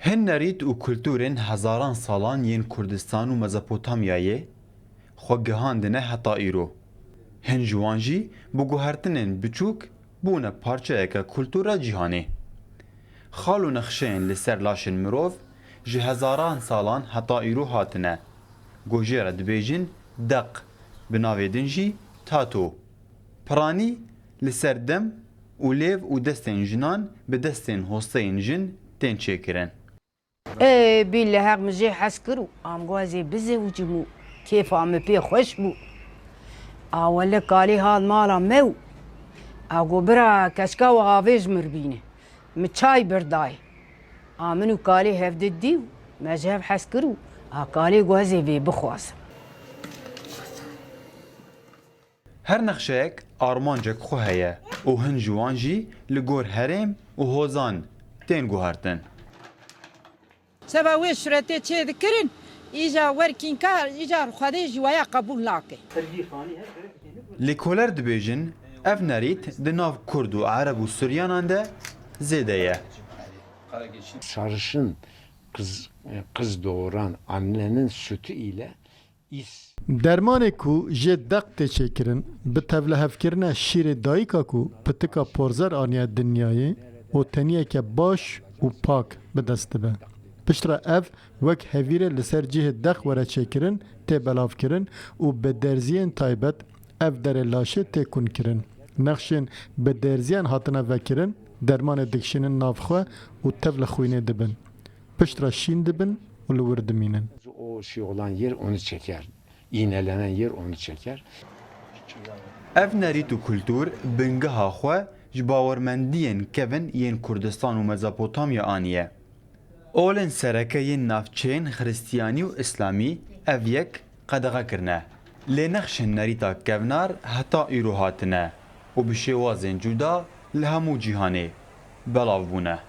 هن نريد و کلتورن هزاران سالان ین کردستان و مزاپوتامیایه خو گهاندنه حتا ایرو. هن جوانجی بو گوهرتنن بچوک بونه پارچه اکا کلتورا جیهانه. خالو نخشین لسر لاشن مروف جه هزاران سالان حتا ایرو هاتنه. گوجه دبیجن دق بناویدن جی تاتو. پرانی لسر دم و لیو و دستین جنان به دستین هستین جن تین چیکرن. بالله حق مجي حسكرو ام غازي بزي وجمو كيف عم بي خوش بو اول قالي هاد مالا مو اغو برا كشكا وغافيج مربينه متشاي برداي امنو قالي هفد الديو ما جاب حسكرو قالي غازي في بخواس هر نخشيك آرمانجك خو هيا و هن جوانجي لگور هرم و هوزان تين گوهرتن. سبا وی شرطه چه دکرین ایجا ورکین کار ایجا خودی جوایا قبول ناکه لکولر دبیجن اف نریت دناف کرد و عرب و سوریانان ده زیده یه. Sarışın kız doğuran annenin sütü ile Dermanê ku jê deq tê çêkirin, bi tevlehevkirina şîrê dayîka ku pitika porzer aniya dinyayê û teniyeke baş û pak bi dest dibe. Piştre ev wek hevîrê li ser cihê deq were çêkirin, tê belavkirin û bi derziyên taybet ev derê laşê tê kûnkirin. Nexşên bi derziyan hatine vekirin, dermanê dikşînin navxwe û tev li xwînê dibin. Piştre şîn dibin û li wir dimînin. o şey olan yer onu çeker. İğnelenen yer onu çeker. اف نریت و کلتور بنگها خو جباورمندین کevin ین کردستان و مزاپوتامیا آنیه. اولن سرکه ین نافچین خریستیانی و اسلامی اف یک قدغه کرنه. لنخشن نریتا کevnar حتا ایرو هاتنه و بشوازن جدا لهمو جیهانه. بلاو بونه.